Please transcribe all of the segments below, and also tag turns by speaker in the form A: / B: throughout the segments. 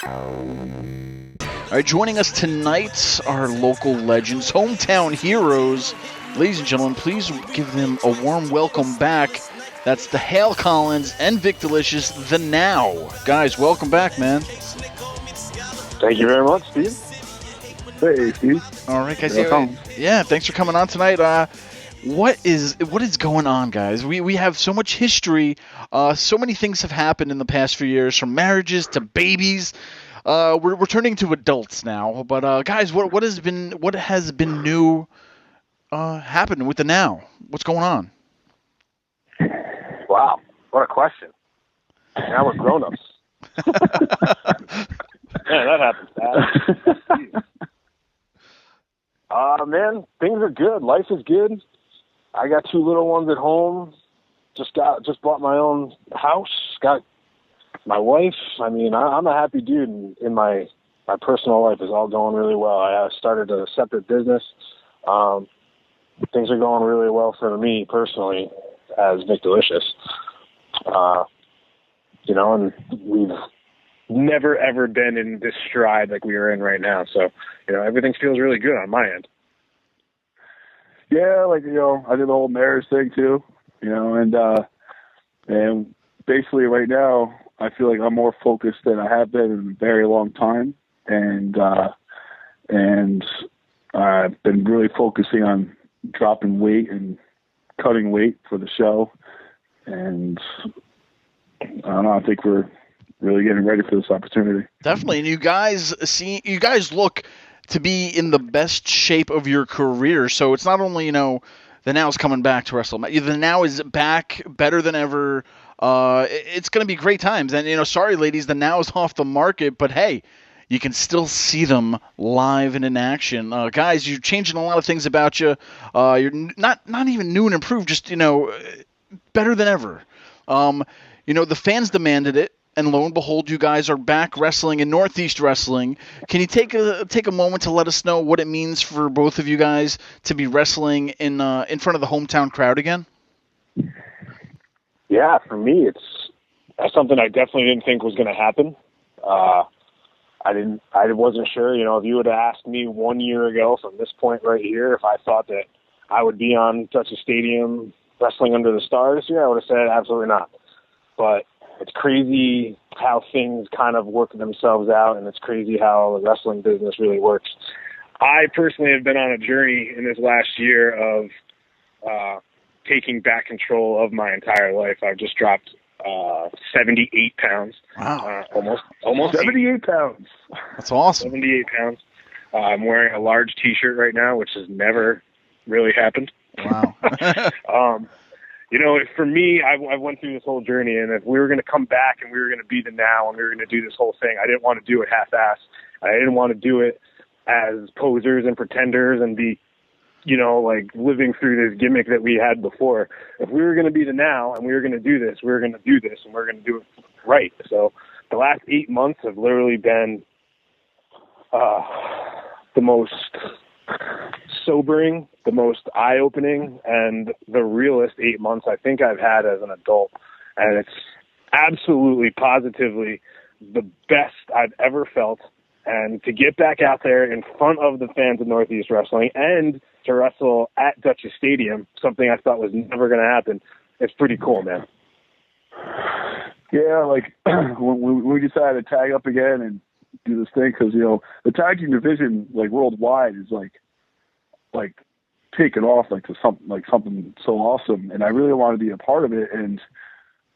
A: All right, joining us tonight are local legends, hometown heroes. Ladies and gentlemen, please give them a warm welcome back. That's the Hale Collins and Vik Dalishus, the Now. Guys, welcome back, man.
B: Thank you very much, Steve.
C: Hey, Steve.
A: All right, guys. Yeah, thanks for coming on tonight. What is going on, guys? We have so much history. So many things have happened in the past few years, from marriages to babies. We're turning to adults now. But guys, what has been new happened with the Now? What's going on?
B: Wow, what a question. Now we're grown-ups. Man, that happens fast. Man, things are good. Life is good. I got 2 little ones at home. Just bought my own house. Got my wife. I mean, I'm a happy dude. In my personal life is all going really well. I started a separate business. Things are going really well for me personally as Vik Dalishus. And we've never, ever been in this stride like we are in right now. So, everything feels really good on my end.
C: Yeah, I did the whole marriage thing too, and basically right now I feel like I'm more focused than I have been in a very long time, and I've been really focusing on dropping weight and cutting weight for the show, and I don't know, I think we're really getting ready for this opportunity.
A: Definitely, and you guys look to be in the best shape of your career. So it's not only, the Now's coming back to WrestleMania. The Now is back better than ever. It's going to be great times. And, sorry, ladies, the Now is off the market, but hey, you can still see them live and in action. Guys, you're changing a lot of things about you. You're not even new and improved, just, better than ever. The fans demanded it. And lo and behold, you guys are back wrestling in Northeast Wrestling. Can you take a moment to let us know what it means for both of you guys to be wrestling in front of the hometown crowd again?
B: Yeah, for me, that's something I definitely didn't think was going to happen. I wasn't sure. If you would have asked me 1 year ago from this point right here, if I thought that I would be on Dutchess Stadium wrestling under the stars here, I would have said absolutely not. But it's crazy how things kind of work themselves out, and it's crazy how the wrestling business really works. I personally have been on a journey in this last year of taking back control of my entire life. I've just dropped 78 pounds.
A: Wow.
B: Almost
C: 78 pounds.
A: That's awesome.
B: 78 pounds. I'm wearing a large T-shirt right now, which has never really happened.
A: Wow.
B: For me, I went through this whole journey, and if we were going to come back and we were going to be the Now and we were going to do this whole thing, I didn't want to do it half-assed. I didn't want to do it as posers and pretenders and be, living through this gimmick that we had before. If we were going to be the Now and we were going to do this, we were going to do this, and we were going to do it right. So the last 8 months have literally been the most sobering, the most eye-opening, and the realest 8 months I think I've had as an adult. And it's absolutely, positively the best I've ever felt. And to get back out there in front of the fans of Northeast Wrestling and to wrestle at Dutchess Stadium, something I thought was never going to happen, it's pretty cool, man.
C: Yeah, when we decided to tag up again and do this thing, because, the tag team division, worldwide is taken off to something so awesome, and I really want to be a part of it. And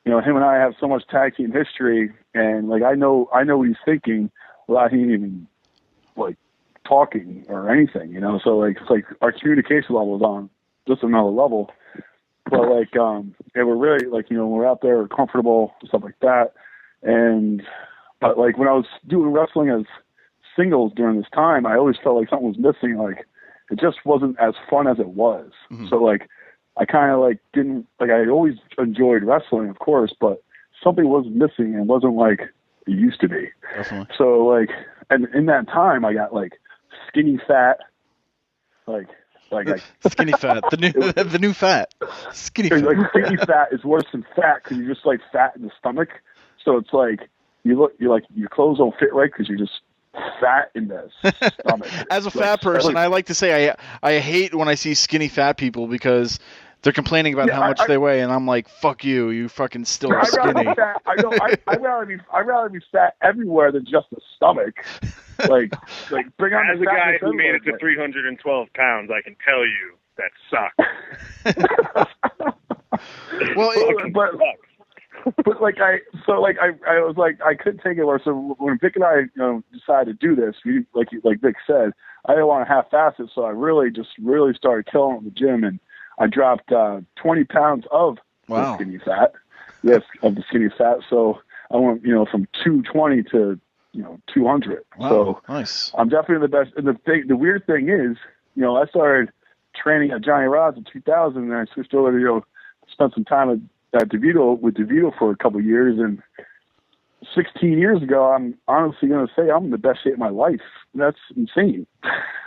C: him and I have so much tag team history, and I know what he's thinking without him even talking or anything. So it's our communication level is on just another level. But we're really we're out there, we're comfortable, stuff like that. But when I was doing wrestling as singles during this time, I always felt like something was missing. It just wasn't as fun as it was. Mm-hmm. So I kind of didn't I always enjoyed wrestling, of course, but something was missing and wasn't like it used to be.
A: Definitely.
C: So and in that time I got skinny fat,
A: skinny fat, the new fat, skinny fat.
C: Skinny fat is worse than fat because you're just fat in the stomach. So it's you're like your clothes don't fit right because you're just fat in the stomach.
A: As a fat person, I like to say I hate when I see skinny fat people because they're complaining about how much they weigh, and I'm like, fuck you, you fucking still are skinny.
C: I'd rather be fat everywhere than just the stomach. Like bring on
B: as a guy who made it to 312 pounds, I can tell you that sucks.
A: Well,
C: but like I was like I couldn't take it. So when Vik and I decided to do this, we like Vik said, I didn't want to half-ass it, so I really started killing it in the gym, and I dropped 20 pounds of the skinny fat. Yes, of the skinny fat. So I went from 220 to 200.
A: Wow,
C: so
A: nice.
C: I'm definitely the best. And the weird thing is, I started training at Johnny Rod's in 2000, and I switched over to spent some time at DeVito for a couple of years, and 16 years ago, I'm honestly going to say I'm in the best shape of my life. That's insane.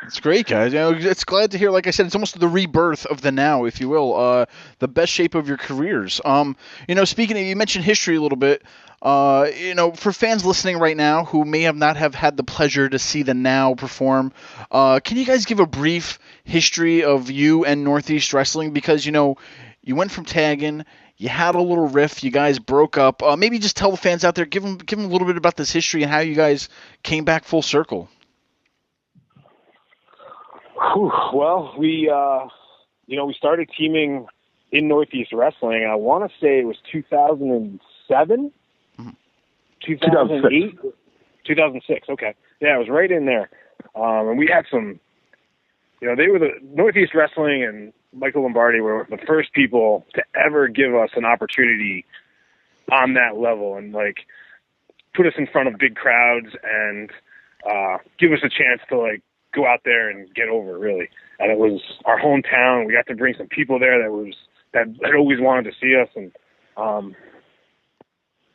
A: It's great, guys. It's glad to hear. Like I said, it's almost the rebirth of the now, if you will. The best shape of your careers. Speaking of, you mentioned history a little bit. For fans listening right now who may not have had the pleasure to see the Now perform, can you guys give a brief history of you and Northeast Wrestling? Because you went from tagging. You had a little riff. You guys broke up. Maybe just tell the fans out there, give them a little bit about this history and how you guys came back full circle.
B: Well, we started teaming in Northeast Wrestling. I want to say it was 2007, 2008, 2006. Okay, yeah, it was right in there. And we had some. They were the Northeast Wrestling and Michael Lombardi were the first people to ever give us an opportunity on that level and put us in front of big crowds and give us a chance to go out there and get over, really. And it was our hometown. We got to bring some people there that had always wanted to see us, and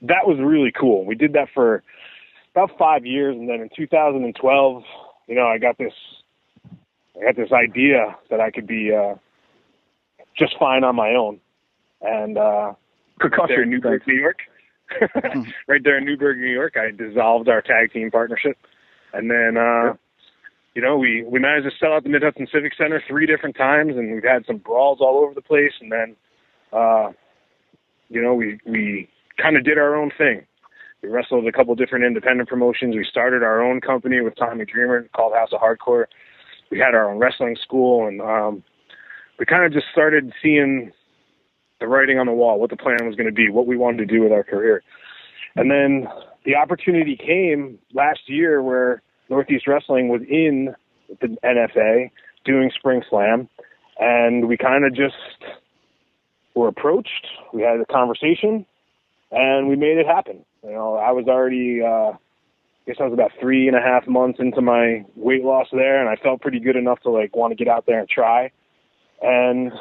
B: that was really cool. We did that for about 5 years, and then in 2012, I got this idea that I could be just fine on my own, and right there in Newburgh, New York. Right there in Newburgh, New York, I dissolved our tag team partnership, and then we managed to sell out the Mid-Hudson Civic Center 3 different times, and we've had some brawls all over the place, and then we kind of did our own thing. We wrestled a couple different independent promotions. We started our own company with Tommy Dreamer called House of Hardcore. We had our own wrestling school, and we kind of just started seeing the writing on the wall, what the plan was going to be, what we wanted to do with our career. And then the opportunity came last year where Northeast Wrestling was in the NFA doing Spring Slam, and we kind of just were approached. We had a conversation, and we made it happen. I was already, I guess I was about 3.5 months into my weight loss there, and I felt pretty good enough to want to get out there and try. And,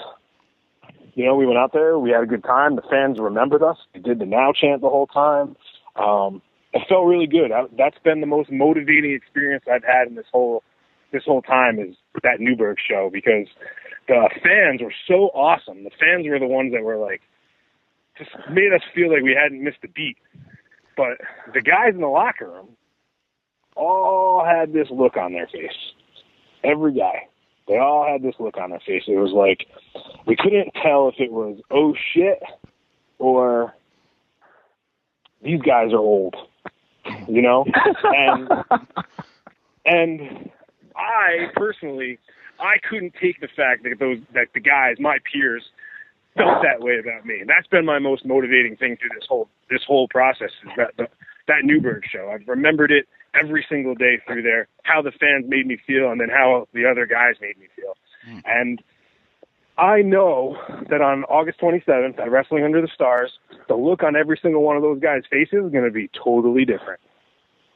B: we went out there, we had a good time. The fans remembered us. We did the Now chant the whole time. It felt really good. That's been the most motivating experience I've had in this whole time is that Newburgh show, because the fans were so awesome. The fans were the ones that were just made us feel like we hadn't missed a beat. But the guys in the locker room all had this look on their face. Every guy. They all had this look on their face. It was we couldn't tell if it was, oh shit, or these guys are old, and I personally, I couldn't take the fact that the guys, my peers, felt that way about me. That's been my most motivating thing through this whole process is that Newburgh show. I've remembered it every single day through there, how the fans made me feel and then how the other guys made me feel. And I know that on August 27th at Wrestling Under the Stars, the look on every single one of those guys' faces is going to be totally different.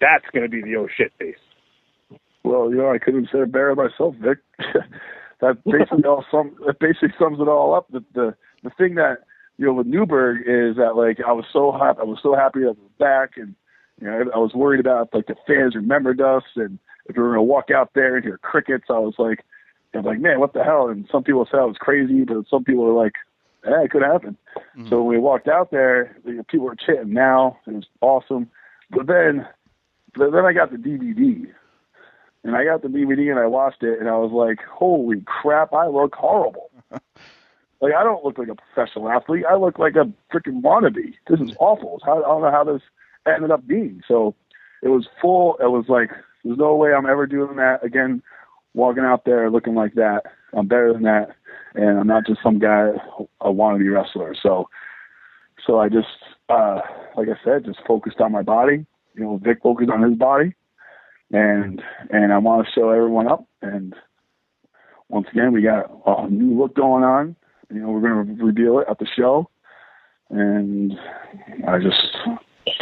B: That's going to be the oh shit face.
C: Well, I couldn't have said it better myself, Vik. That basically sums it all up. The thing that with Newburgh is that I was so happy that I was back, and I was worried about the fans remembered us, and if we were gonna walk out there and hear crickets, I was like, man, what the hell? And some people said I was crazy, but some people were like, it could happen. So when we walked out there, people were chanting Now. It was awesome. But then I got the DVD. And I got the DVD and I watched it and I was like, holy crap, I look horrible. Like, I don't look like a professional athlete. I look like a freaking wannabe. This is awful. I don't know how this ended up being. So it was full. It was like, there's no way I'm ever doing that again, walking out there looking like that. I'm better than that. And I'm not just some guy, a wannabe wrestler. So I just, like I said, just focused on my body. You know, Vik focused on his body. And I want to show everyone up. And once again, we got a new look going on. You know, we're going to reveal it at the show. And I just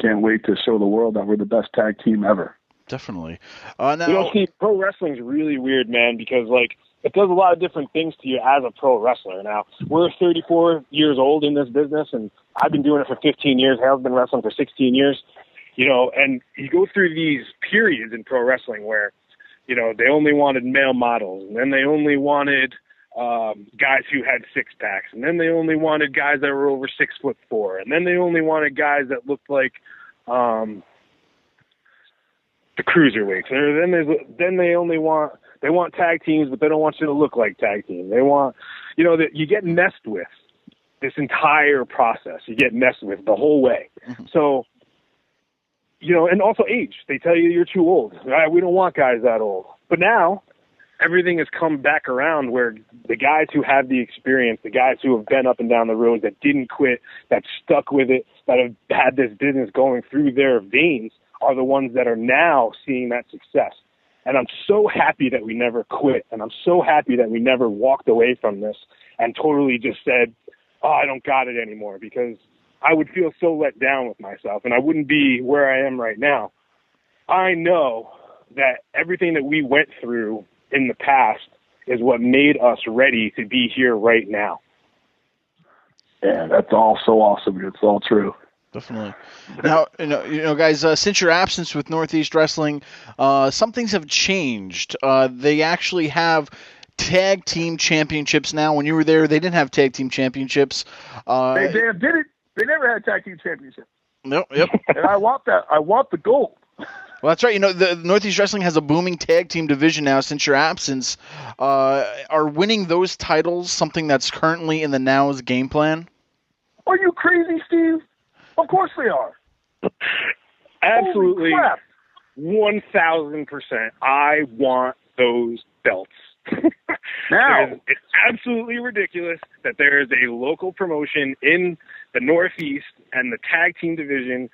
C: can't wait to show the world that we're the best tag team ever.
A: Definitely. Now,
B: you know, see, pro wrestling's really weird, man, because, like, it does a lot of different things to you as a pro wrestler. Now, we're 34 years old in this business, and I've been doing it for 15 years. Hale's been wrestling for 16 years. You know, and you go through these periods in pro wrestling where, you know, they only wanted male models, and then they only wanted guys who had six-packs, and then they only wanted guys that were over 6'4", and then they only wanted guys that looked like the cruiserweights. Then they want tag teams, but they don't want you to look like tag teams. They want, you know, that you get messed with this entire process. You get messed with the whole way. Mm-hmm. So, you know, and also age. They tell you you're too old. Right? We don't want guys that old. But now everything has come back around where the guys who have the experience, the guys who have been up and down the road, that didn't quit, that stuck with it, that have had this business going through their veins, are the ones that are now seeing that success. And I'm so happy that we never quit. And I'm so happy that we never walked away from this and totally just said, oh, I don't got it anymore, because I would feel so let down with myself, and I wouldn't be where I am right now. I know that everything that we went through in the past is what made us ready to be here right now.
C: Yeah, that's all so awesome. It's all true.
A: Definitely. Now, you know, guys, since your absence with Northeast Wrestling, some things have changed. They actually have tag team championships now. When you were there, they didn't have tag team championships.
C: They damn did it. They never had tag team championships.
A: Nope. Yep.
C: And I want that. I want the gold.
A: Well, that's right. You know, the Northeast Wrestling has a booming tag team division now since your absence. Are winning those titles something that's currently in the Now's game plan?
C: Are you crazy, Steve? Of course they are.
B: Absolutely. 1,000%. I want those belts.
C: Now,
B: it's absolutely ridiculous that there is a local promotion in the Northeast and the tag team division,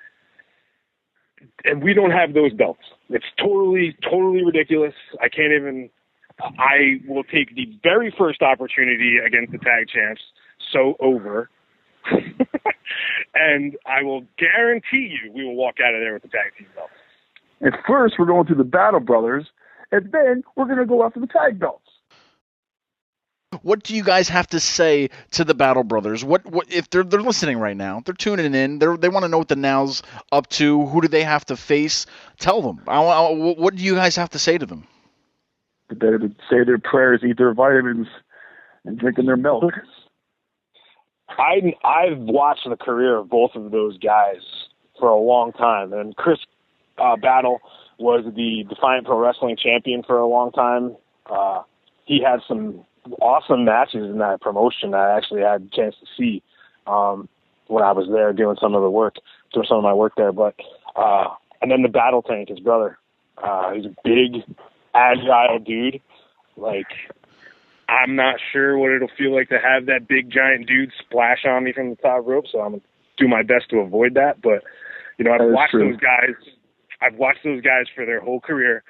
B: and we don't have those belts. It's totally ridiculous. I will take the very first opportunity against the tag champs, so over. And I will guarantee you we will walk out of there with the tag team belts.
C: At first, we're going to the Battle Brothers, and then we're going to go after the tag belts.
A: What do you guys have to say to the Battle Brothers? What if they're listening right now? They're tuning in. They want to know what the Now's up to. Who do they have to face? Tell them. What do you guys have to say to them?
C: They better say their prayers, eat their vitamins, and drinking their milk.
B: I've watched the career of both of those guys for a long time, and Chris Battle was the Defiant Pro Wrestling champion for a long time. He had some awesome matches in that promotion that I actually had a chance to see when I was there doing some of my work there. But and then the Battle Tank, his brother, he's a big, agile dude. Like, I'm not sure what it'll feel like to have that big giant dude splash on me from the top rope, so I'm gonna do my best to avoid that. But you know, I've watched those guys for their whole career.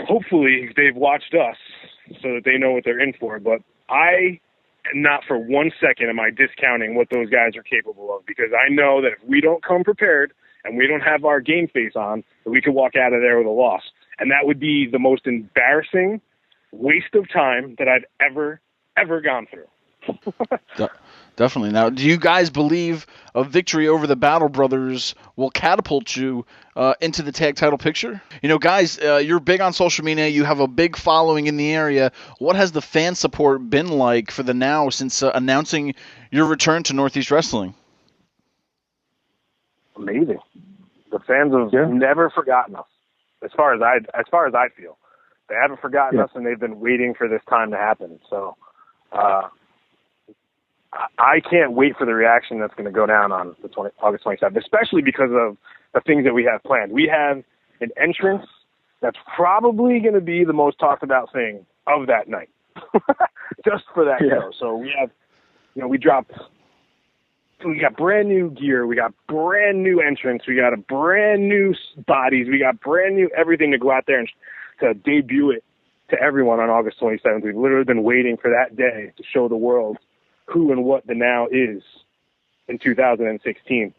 B: Hopefully they've watched us so that they know what they're in for. But I, not for 1 second am I discounting what those guys are capable of, because I know that if we don't come prepared and we don't have our game face on, that we could walk out of there with a loss. And that would be the most embarrassing waste of time that I've ever gone through.
A: Definitely. Now, do you guys believe a victory over the Battle Brothers will catapult you into the tag title picture? You know, guys, you're big on social media. You have a big following in the area. What has the fan support been like for the Now since announcing your return to Northeast Wrestling?
B: Amazing. The fans have never forgotten us. As far as I feel, they haven't forgotten us, and they've been waiting for this time to happen. So, I can't wait for the reaction that's going to go down on August 27th, especially because of the things that we have planned. We have an entrance that's probably going to be the most talked about thing of that night, just for that show. So we have, we got brand new gear, we got brand new entrance, we got a brand new bodies, we got brand new everything to go out there and to debut it to everyone on August 27th. We've literally been waiting for that day to show the world who and what the Now is in 2016.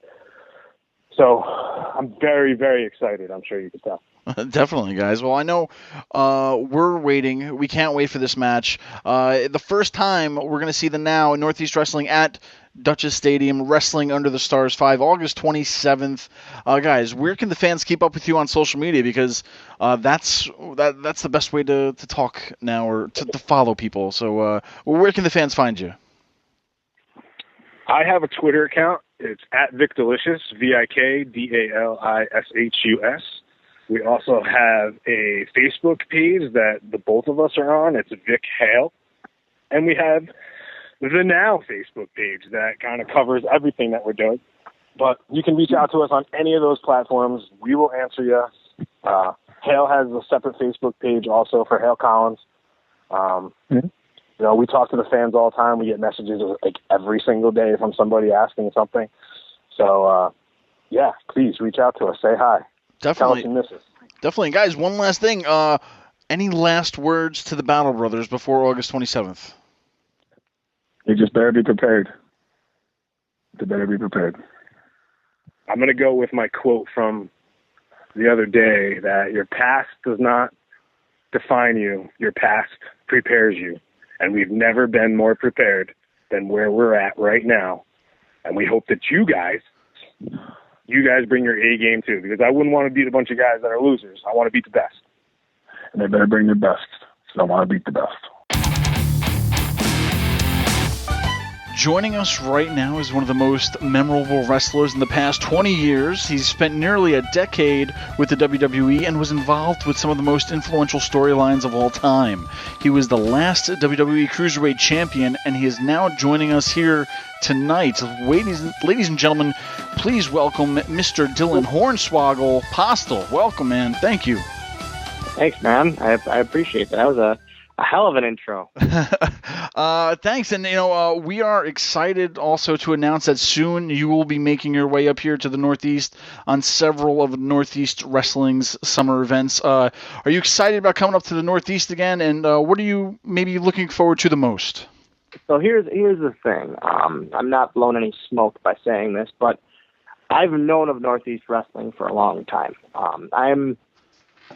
B: So I'm very, very excited. I'm sure you can tell.
A: Definitely, guys. Well, I know we're waiting. We can't wait for this match. The first time we're going to see the Now in Northeast Wrestling at Dutchess Stadium, Wrestling Under the Stars 5, August 27th. Guys, where can the fans keep up with you on social media? Because that's the best way to talk now, or to follow people. So where can the fans find you?
B: I have a Twitter account. It's at Vik Dalishus, VikDalishus. We also have a Facebook page that the both of us are on. It's Vik Hale. And we have the Now Facebook page that kind of covers everything that we're doing. But you can reach out to us on any of those platforms. We will answer you. Hale has a separate Facebook page also for Hale Collins. We talk to the fans all the time. We get messages like every single day from somebody asking something. So, please reach out to us. Say hi.
A: Definitely.
B: Tell us you miss us. Definitely.
A: Guys, one last thing. Any last words to the Battle Brothers before August 27th?
C: You just better be prepared. They better be prepared.
B: I'm going to go with my quote from the other day, that your past does not define you. Your past prepares you. And we've never been more prepared than where we're at right now. And we hope that you guys bring your A game too, because I wouldn't want to beat a bunch of guys that are losers. I want to beat the best.
C: And they better bring their best. So I want to beat the best.
A: Joining us right now is one of the most memorable wrestlers in the past 20 years. He's spent nearly a decade with the WWE and was involved with some of the most influential storylines of all time. He was the last WWE Cruiserweight Champion, and he is now joining us here tonight. Ladies and gentlemen, please welcome Mr. Dylan Hornswoggle Postl. Welcome, man. Thank you.
D: Thanks, man. I appreciate that. That was a hell of an intro.
A: Thanks, and we are excited also to announce that soon you will be making your way up here to the Northeast on several of Northeast Wrestling's summer events. Are you excited about coming up to the Northeast again, and what are you maybe looking forward to the most?
D: So here's the thing. I'm not blowing any smoke by saying this, but I've known of Northeast Wrestling for a long time.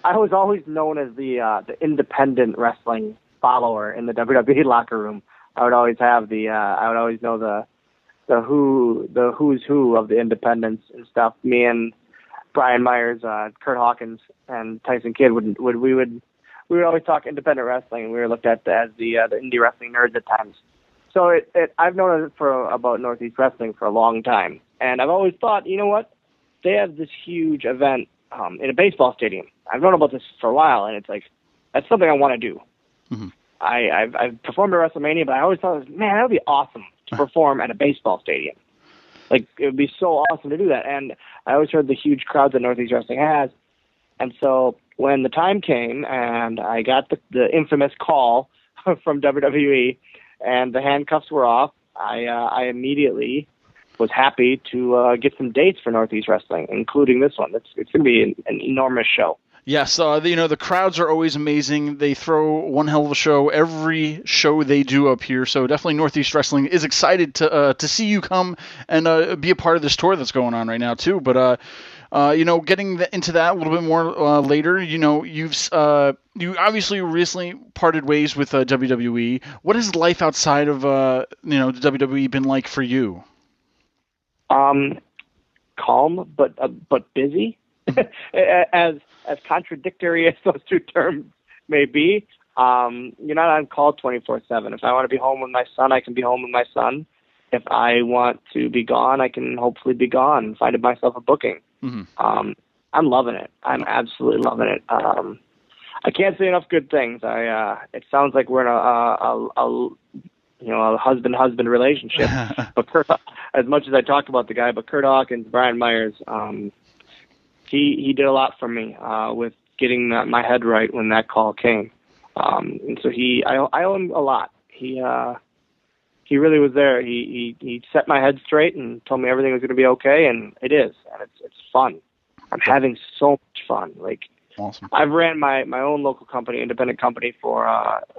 D: I was always known as the independent wrestling follower in the WWE locker room. I would always have I would always know the who's who of the independents and stuff. Me and Brian Myers, Kurt Hawkins, and Tyson Kidd we would always talk independent wrestling, and we were looked at as the indie wrestling nerds at times. So I've known it about Northeast Wrestling for a long time, and I've always thought, you know what, they have this huge event in a baseball stadium. I've known about this for a while, and it's like, that's something I want to do. Mm-hmm. I've performed at WrestleMania, but I always thought, man, that would be awesome to perform at a baseball stadium. Like, it would be so awesome to do that. And I always heard the huge crowd that Northeast Wrestling has. And so when the time came and I got the infamous call from WWE and the handcuffs were off, I immediately was happy to get some dates for Northeast Wrestling, including this one. It's going to be an enormous show.
A: Yes, the crowds are always amazing. They throw one hell of a show every show they do up here. So definitely Northeast Wrestling is excited to see you come and be a part of this tour that's going on right now too. But getting into that a little bit more later. You obviously recently parted ways with WWE. What has life outside of the WWE been like for you?
D: Calm, but busy. As contradictory as those two terms may be, you're not on call 24/7. If I want to be home with my son, I can be home with my son. If I want to be gone, I can hopefully be gone and find myself a booking. I'm loving it. I'm absolutely loving it. I can't say enough good things. It sounds like we're in a husband relationship. But as much as I talk about the guy, but Kurt Hawkins, Brian Myers, he did a lot for me with getting my head right when that call came. And so I owe him a lot. He really was there. He set my head straight and told me everything was going to be okay, and it is, and it's fun. I'm having so much fun. Like,
A: awesome.
D: I've ran my own local company, independent company, for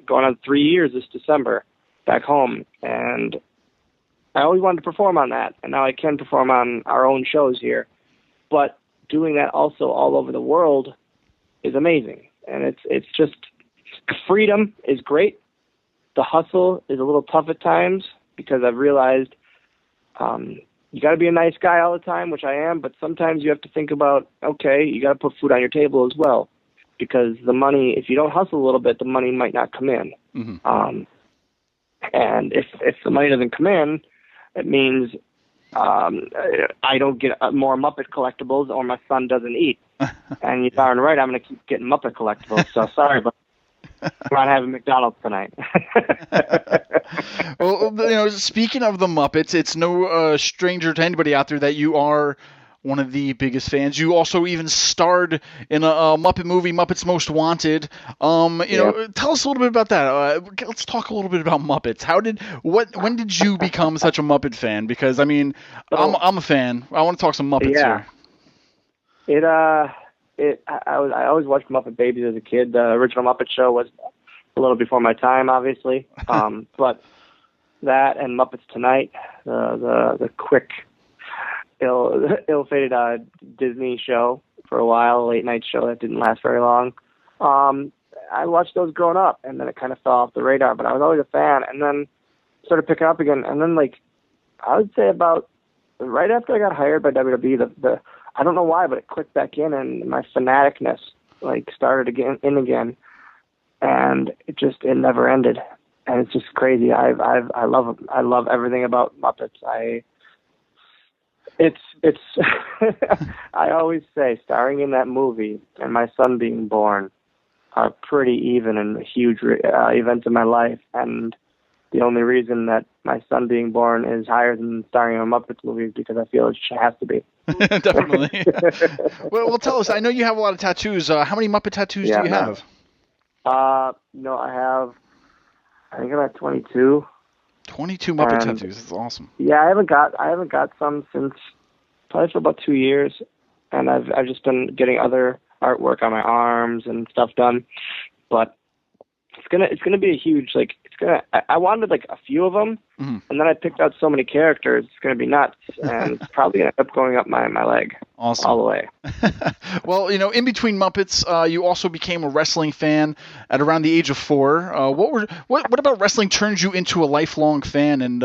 D: going on 3 years this December back home, and I always wanted to perform on that, and now I can perform on our own shows here. But doing that also all over the world is amazing, and it's just freedom is great. The hustle is a little tough at times because I've realized you got to be a nice guy all the time, which I am, but sometimes you have to think about, okay, you got to put food on your table as well, because the money, if you don't hustle a little bit, the money might not come in. And if the money doesn't come in, it means I don't get more Muppet collectibles, or my son doesn't eat. And you're darn right, I'm going to keep getting Muppet collectibles. So sorry, but I'm not having McDonald's tonight.
A: Well, speaking of the Muppets, it's no stranger to anybody out there that you are one of the biggest fans. You also even starred in a Muppet movie, Muppets Most Wanted. Tell us a little bit about that. Let's talk a little bit about Muppets. When did you become such a Muppet fan? Because I'm a fan. I want to talk some Muppets here.
D: I always watched Muppet Babies as a kid. The original Muppet Show was a little before my time, obviously. But that and Muppets Tonight, the quick, ill-fated Disney show for a while, a late-night show that didn't last very long. I watched those growing up, and then it kind of fell off the radar. But I was always a fan, and then started picking up again. And then, I would say about right after I got hired by WWE, I don't know why, but it clicked back in, and my fanaticness started again, and it never ended, and it's just crazy. I love everything about Muppets. It's I always say starring in that movie and my son being born are pretty even in huge events in my life, and the only reason that my son being born is higher than starring in a Muppets movie is because I feel it has to be.
A: Definitely. Well, tell us. I know you have a lot of tattoos. How many Muppet tattoos do you have?
D: I think I'm at 22.
A: 22 Muppet tattoos. That's awesome.
D: Yeah, I haven't got some since probably for about 2 years, and I've just been getting other artwork on my arms and stuff done. But it's gonna be a huge I wanted a few of them, and then I picked out so many characters. It's gonna be nuts, and it's probably gonna end up going up my leg.
A: Awesome.
D: All the way.
A: Well, in between Muppets, you also became a wrestling fan at around the age of 4. What about wrestling turned you into a lifelong fan, and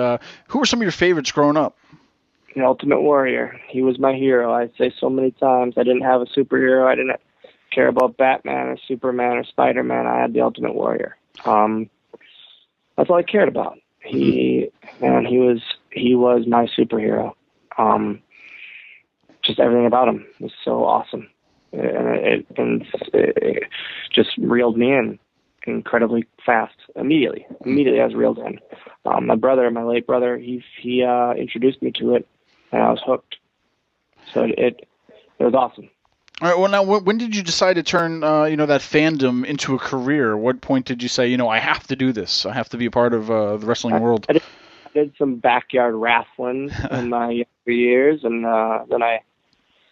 A: who were some of your favorites growing up?
D: The Ultimate Warrior. He was my hero. I say so many times. I didn't have a superhero. I didn't care about Batman or Superman or Spider-Man. I had the Ultimate Warrior. That's all I cared about. He was my superhero. Just everything about him was so awesome, and it just reeled me in incredibly fast. Immediately, I was reeled in. My late brother, he introduced me to it, and I was hooked. So it was awesome.
A: All right. Well, now, when did you decide to turn, that fandom into a career? What point did you say, I have to do this? I have to be a part of the wrestling world.
D: I did some backyard wrestling in my younger years, and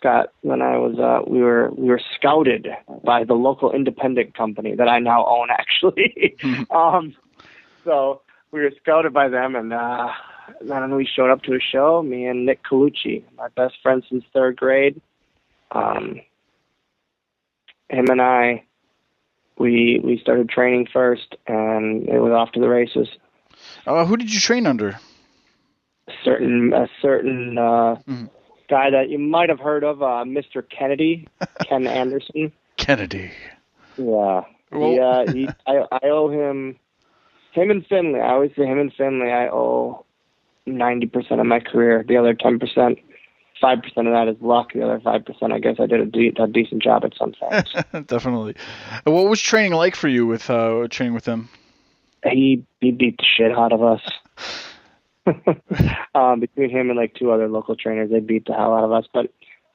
D: we were scouted by the local independent company that I now own, actually. So we were scouted by them, and then we showed up to a show. Me and Nick Colucci, my best friend since 3rd grade. Him and I, we started training first, and it was off to the races.
A: Who did you train under?
D: A certain guy that you might have heard of, Mr. Kennedy, Ken Anderson.
A: Kennedy.
D: Yeah.
A: Well,
D: I owe him and Finley. I always say him and Finley. I owe 90% of my career. The other 10%, 5% of that is luck. The other 5%, I guess I did a decent job at some things.
A: Definitely. What was training like for you with training with him?
D: He beat the shit out of us. Between him and like 2 other local trainers, they beat the hell out of us. But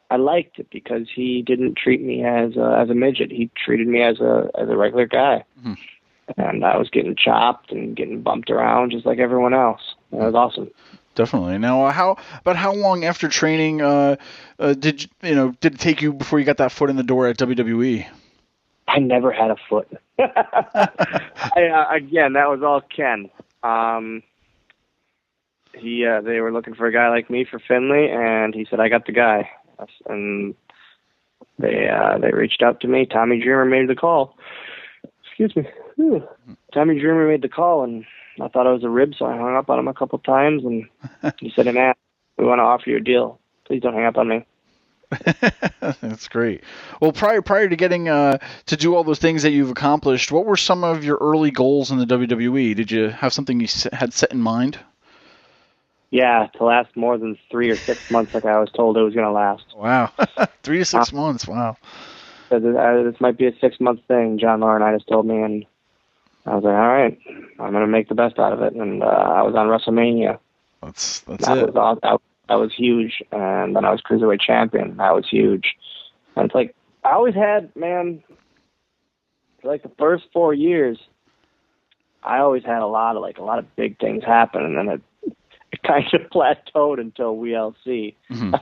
D: I liked it because he didn't treat me as a midget. He treated me as a regular guy. Mm-hmm. And I was getting chopped and getting bumped around just like everyone else. It was awesome.
A: Definitely. Now, how long after training did it take you before you got that foot in the door at WWE?
D: I never had a foot. Again, that was all Ken. They were looking for a guy like me for Finley, and he said, "I got the guy." And they reached out to me. Tommy Dreamer made the call. Excuse me. Tommy Dreamer made the call, and I thought it was a rib, so I hung up on him a couple times, and he said, "Hey, man, we want to offer you a deal. Please don't hang up on me."
A: That's great. Well, prior to getting to do all those things that you've accomplished, what were some of your early goals in the WWE? Did you have something you had set in mind?
D: Yeah, to last more than 3 or 6 months, like I was told it was going to last.
A: Wow, 3 to 6 months. Wow.
D: So this might be a 6-month thing. John Laurinaitis told me, and I was like, all right, I'm going to make the best out of it. And I was on WrestleMania.
A: That's
D: it. That was huge. And then I was Cruiserweight Champion. That was huge. And it's like, I always had, man, for like the first 4 years, I always had a lot of big things happen, and then it kind of plateaued until WLC. Mm-hmm.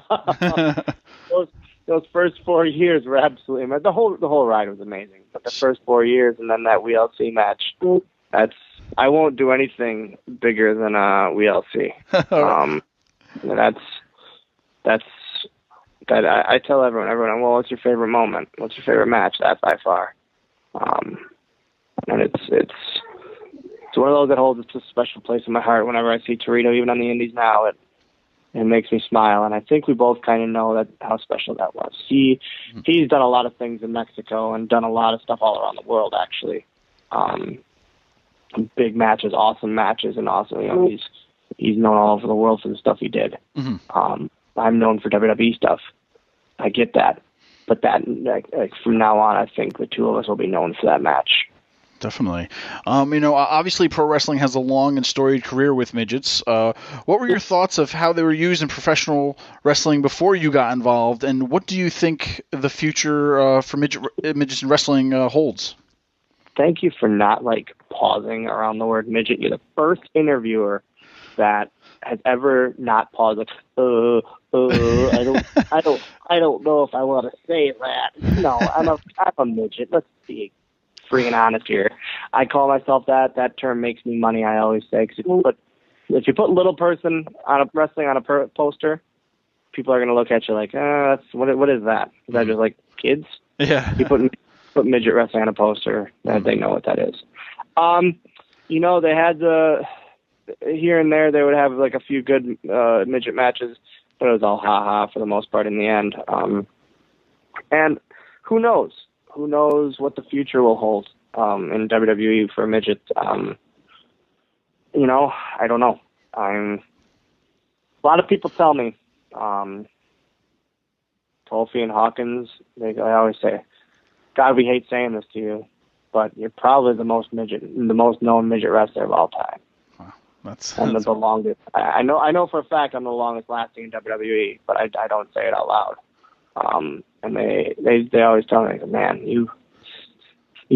D: Those first 4 years were absolutely, the whole ride was amazing. But the first 4 years and then that WLC match, I won't do anything bigger than WLC. I tell everyone, well, what's your favorite moment? What's your favorite match? That by far. And it's one of those that holds a special place in my heart. Whenever I see Torito, even on the Indies now, it makes me smile. And I think we both kind of know how special that was. He's done a lot of things in Mexico and done a lot of stuff all around the world, actually. Big matches, awesome matches, and awesome. He's known all over the world for the stuff he did. Mm-hmm. I'm known for WWE stuff. I get that, but that from now on, I think the two of us will be known for that match.
A: Definitely. Obviously pro wrestling has a long and storied career with midgets. What were your thoughts of how they were used in professional wrestling before you got involved, and what do you think the future for midgets in wrestling holds?
D: Thank you for not pausing around the word midget. You're the first interviewer that has ever not paused. I don't know if I want to say that. No, I'm a midget. Let's be freaking honest here. I call myself that. That term makes me money, I always say. Cause if you put little person on wrestling on a poster, people are going to look at you like, what is that? Is that just like kids?
A: Yeah.
D: You put midget wrestling on a poster, they know what that is. They had here and there, they would have a few good midget matches, but it was all ha-ha for the most part in the end. And who knows? Who knows what the future will hold in WWE for midget? I don't know. A lot of people tell me, Tolfi and Hawkins, they always say, God, we hate saying this to you, but you're probably the most known midget wrestler of all time.
A: Wow, that's
D: the longest. I know for a fact I'm the longest lasting in WWE, but I don't say it out loud. And they always tell me, man, you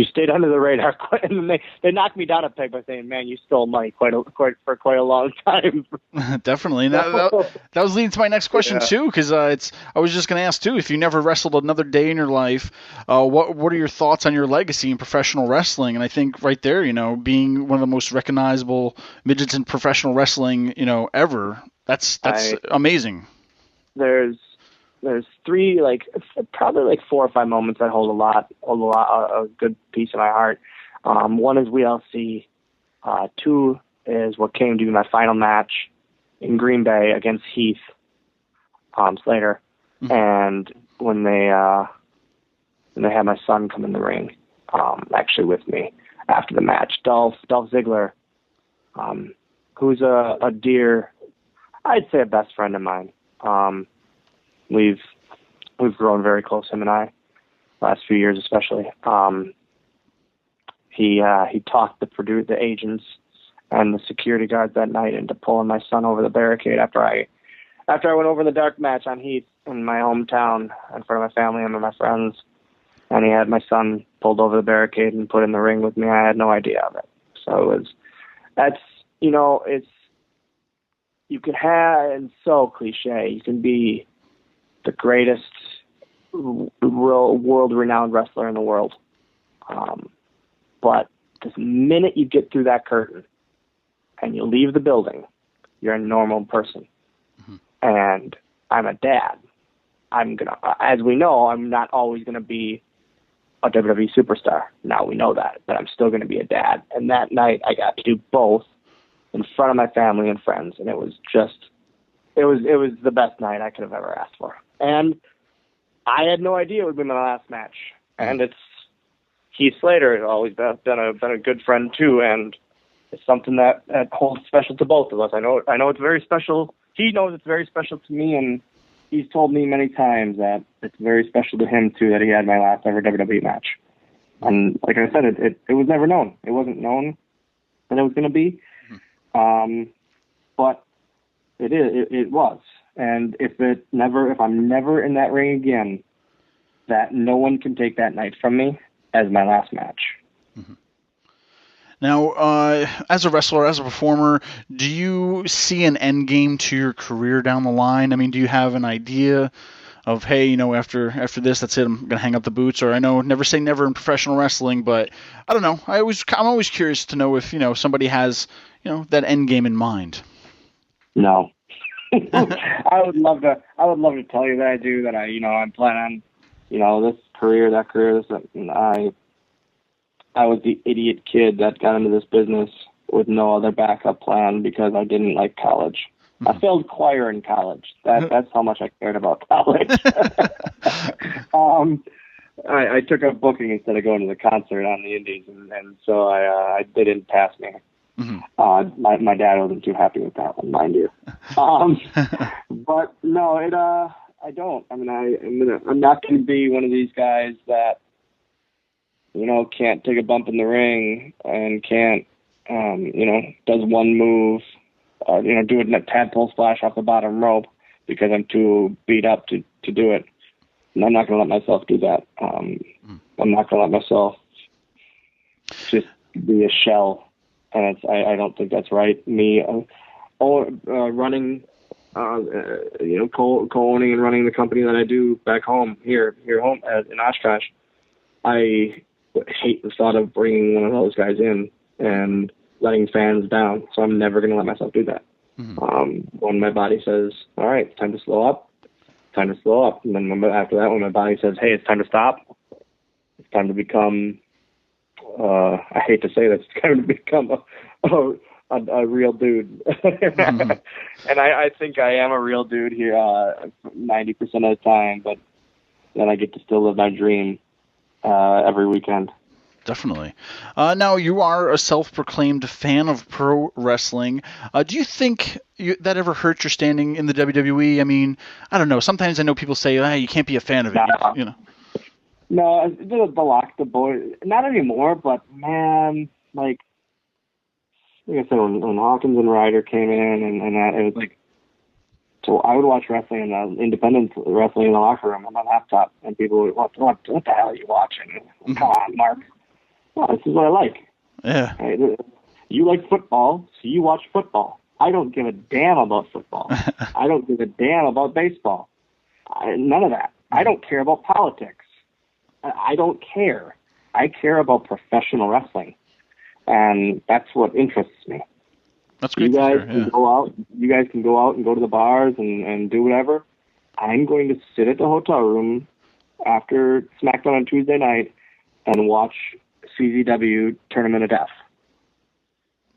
D: stayed under the radar quite, and then they knocked me down a peg by saying, man, you stole money for quite a long time.
A: Definitely. That was leading to my next question too, because I was just going to ask too, if you never wrestled another day in your life, what are your thoughts on your legacy in professional wrestling? And I think right there, being one of the most recognizable midgets in professional wrestling, ever, that's amazing. There's three,
D: probably 4 or 5 moments that hold a good piece of my heart. One is WLC. 2 is what came to be my final match in Green Bay against Heath Slater, mm-hmm. and when they had my son come in the ring, actually with me after the match, Dolph Ziggler, who's a dear, I'd say a best friend of mine. we've grown very close, him and I, last few years especially. He talked the agents and the security guards that night into pulling my son over the barricade after I went over the dark match on Heath in my hometown in front of my family and my friends. And he had my son pulled over the barricade and put in the ring with me. I had no idea of it. So you can have, and so cliche, you can be the greatest world-renowned wrestler in the world. But the minute you get through that curtain and you leave the building, you're a normal person. Mm-hmm. And I'm a dad. As we know, I'm not always going to be a WWE superstar. Now we know that, but I'm still going to be a dad. And that night I got to do both in front of my family and friends. And it was the best night I could have ever asked for. And I had no idea it would be my last match. And it's Heath Slater has always been a good friend too. And it's something that holds special to both of us. I know it's very special. He knows it's very special to me, and he's told me many times that it's very special to him, too, that he had my last ever WWE match. And like I said, it was never known. It wasn't known that it was going to be. But it was. And if I'm never in that ring again, that no one can take that night from me as my last match. Mm-hmm.
A: Now, as a wrestler, as a performer, do you see an end game to your career down the line? I mean, do you have an idea of, hey, after this, that's it, I'm going to hang up the boots? Or I know never say never in professional wrestling, but I don't know. I'm always curious to know if, somebody has, that end game in mind.
D: No. I would love to tell you that I do, that I'm planning on, this career, that career, I was the idiot kid that got into this business with no other backup plan because I didn't like college. I failed choir in college. That's how much I cared about college. I took up booking instead of going to the concert on the Indies, and so they didn't pass me. Mm-hmm. My dad wasn't too happy with that one, mind you. But no, I don't. I mean, I'm not going to be one of these guys that can't take a bump in the ring and can't, does one move, do a tadpole splash off the bottom rope because I'm too beat up to do it. And I'm not going to let myself do that. I'm not going to let myself just be a shell. And I don't think that's right. Me, running, co-owning and running the company that I do back home, here home in Oshkosh, I hate the thought of bringing one of those guys in and letting fans down. So I'm never going to let myself do that. Mm-hmm. When my body says, all right, it's time to slow up. And then after that, when my body says, hey, it's time to stop, it's time to become, I hate to say this, it's time to become a real dude. Mm-hmm. And I think I am a real dude here 90% of the time, but then I get to still live my dream every weekend.
A: Definitely. Now, you are a self-proclaimed fan of pro wrestling. Do you think that ever hurt your standing in the WWE? I mean, I don't know. Sometimes I know people say, you can't be a fan of it.
D: No, the Lock the Boy, not anymore, but man, like I said, when Hawkins and Ryder came in and that, it was like, so I would watch wrestling independent wrestling in the locker room on my laptop, and people would, what the hell are you watching? Mm-hmm. Come on, Mark. Well, this is what I like.
A: Yeah.
D: Right? You like football, so you watch football. I don't give a damn about football. I don't give a damn about baseball. None of that. I don't care about politics. I don't care. I care about professional wrestling, and that's what interests me.
A: That's great.
D: You guys can go out. You guys can go out and go to the bars and do whatever. I'm going to sit at the hotel room after SmackDown on Tuesday night and watch CZW Tournament of Death.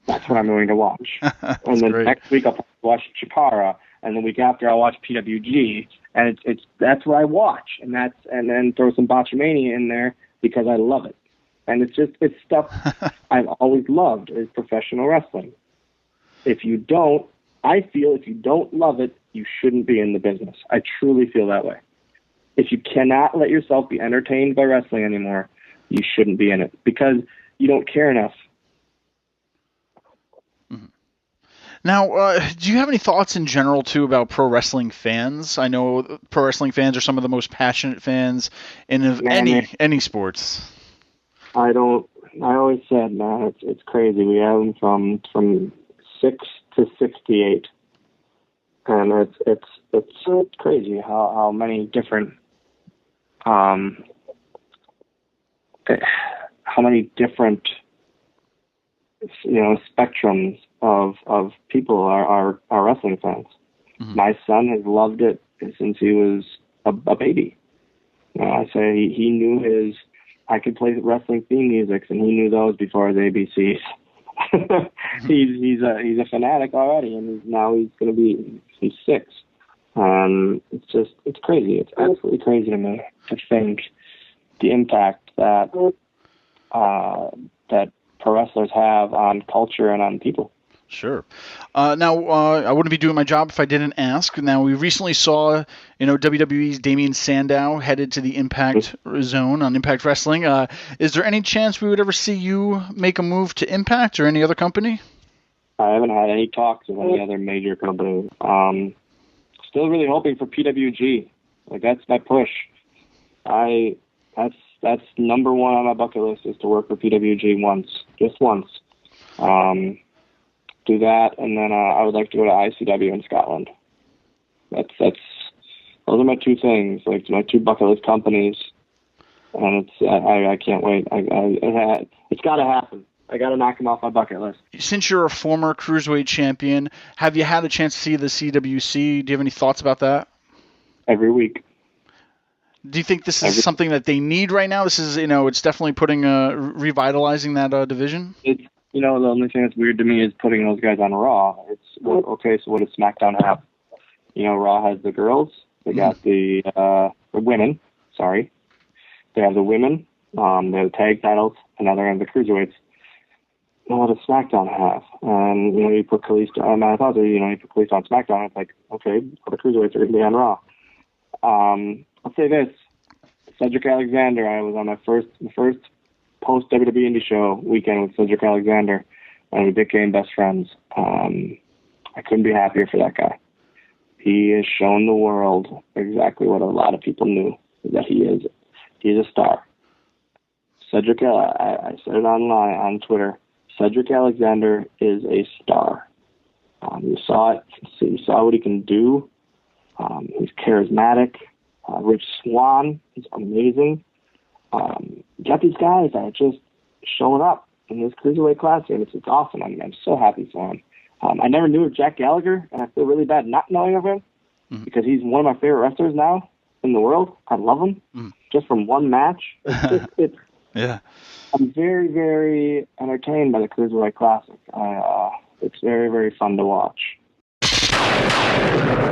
D: That's what I'm going to watch. And then next week I'll watch Chikara, and the week after I'll watch PWG, and that's what I watch, and then throw some Botchamania in there because I love it. And it's stuff I've always loved is professional wrestling. If you don't, I feel if you don't love it, you shouldn't be in the business. I truly feel that way. If you cannot let yourself be entertained by wrestling anymore, you shouldn't be in it because you don't care enough.
A: Now, do you have any thoughts in general, too, about pro wrestling fans? I know pro wrestling fans are some of the most passionate fans in any sports.
D: I always said, man, it's crazy. We have them from 6 to 68. And it's crazy how many different spectrums of people are wrestling fans. Mm-hmm. My son has loved it since he was a baby. I say he knew I could play wrestling theme music, and he knew those before his ABCs. he's a fanatic already, and now he's 6. It's crazy. It's absolutely crazy to me to think the impact that pro wrestlers have on culture and on people.
A: Sure. Now, I wouldn't be doing my job if I didn't ask. Now, we recently saw, WWE's Damian Sandow headed to the Impact Zone on Impact Wrestling. Is there any chance we would ever see you make a move to Impact or any other company? I
D: haven't had any talks with any other major company. Still really hoping for PWG. That's my push. That's number one on my bucket list is to work for PWG just once. Do that, and then I would like to go to ICW in Scotland. Those are my 2 things, my 2 bucket list companies, and I can't wait. It's got to happen. I got to knock them off my bucket list.
A: Since you're a former Cruiserweight champion, have you had a chance to see the CWC? Do you have any thoughts about that?
D: Every week.
A: Do you think this is something that they need right now? This is, it's definitely revitalizing that division?
D: The only thing that's weird to me is putting those guys on Raw. Okay, so what does SmackDown have? Raw has the girls. They got the women. Sorry. They have the women. They have the tag titles. And now they have the cruiserweights. And what does SmackDown have? And, you put Kalisto. I thought that, you put Kalisto on SmackDown. It's like, okay, all the cruiserweights are going to be on Raw. I'll say this. Cedric Alexander, I was on my first post WWE Indie Show weekend with Cedric Alexander, and we became best friends. I couldn't be happier for that guy. He has shown the world exactly what a lot of people knew that he is. He's a star. Cedric, I said it online on Twitter. Cedric Alexander is a star. You saw it. You saw what he can do. He's charismatic. Rich Swann is amazing. You got these guys that are just showing up in this Cruiserweight Classic, and it's awesome. I'm so happy for him. I never knew of Jack Gallagher, and I feel really bad not knowing of him because he's one of my favorite wrestlers now in the world. I love him just from one match.
A: Yeah.
D: I'm very, very entertained by the Cruiserweight Classic. It's very, very fun to watch.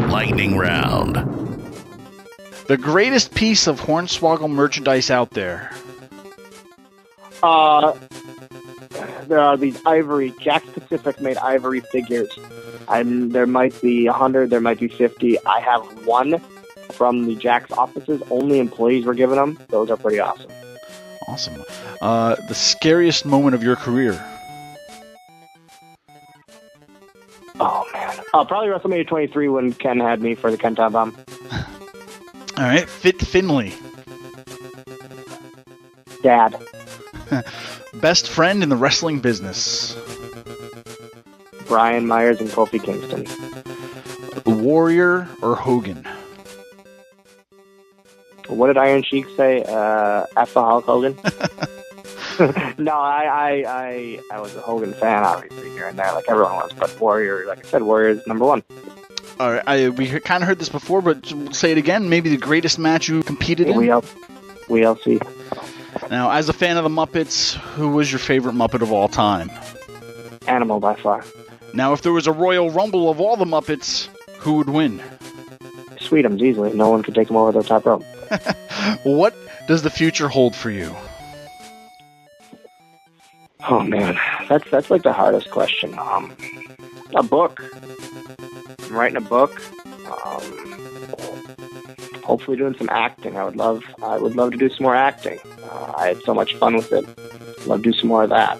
E: Lightning round.
A: The greatest piece of Hornswoggle merchandise out there.
D: There are these ivory, Jack Pacific made ivory figures. There might be 100, there might be 50. I have one from the Jack's offices. Only employees were given them. Those are pretty awesome.
A: Awesome. The scariest moment of your career?
D: Oh, man. Probably WrestleMania 23 when Ken had me for the Kentai Bomb.
A: All right. Fit Finley.
D: Dad.
A: Best friend in the wrestling business?
D: Brian Myers and Kofi Kingston.
A: Warrior or Hogan?
D: What did Iron Sheik say? F the Hulk Hogan? No, I was a Hogan fan, obviously, here and there, like everyone was. But Warrior, like I said, Warrior is number one.
A: All right, we kind of heard this before, but we'll say it again. Maybe the greatest match you competed in?
D: We'll see.
A: Now, as a fan of the Muppets, who was your favorite Muppet of all time?
D: Animal, by far.
A: Now, if there was a Royal Rumble of all the Muppets, who would win?
D: Sweetums, easily. No one could take them over the top rope.
A: What does the future hold for you?
D: Oh, man. That's like the hardest question. A book. I'm writing a book. Hopefully doing some acting. I would love to do some more acting. I had so much fun with it. Love to do some more of that.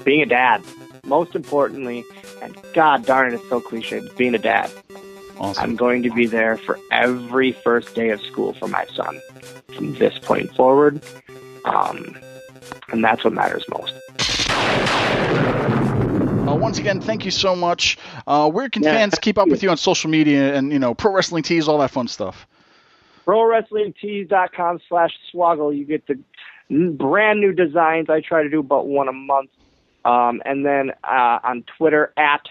D: Being a dad. Most importantly, and God darn it, it's so cliche, but being a dad.
A: Awesome.
D: I'm going to be there for every first day of school for my son from this point forward. And that's what matters most.
A: Once again, thank you so much. Where can fans keep up with you on social media and, Pro Wrestling Tees, all that fun stuff?
D: ProWrestlingTees.com/swoggle. You get the brand new designs. I try to do about one a month. And then on Twitter, at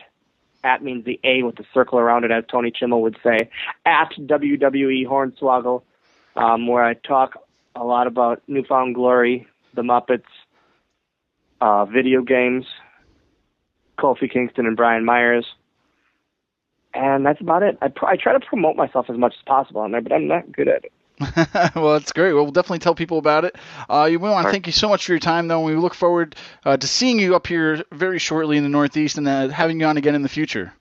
D: means the A with the circle around it, as Tony Chimmel would say, at WWE Hornswoggle, where I talk a lot about Newfound Glory, the Muppets, video games, Kofi Kingston and Brian Myers. And that's about it. I try to promote myself as much as possible on there, but I'm not good at it.
A: Well, that's great. Well, we'll definitely tell people about it. We want to thank you so much for your time, though, and we look forward to seeing you up here very shortly in the Northeast and having you on again in the future.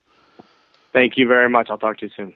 D: Thank you very much. I'll talk to you soon.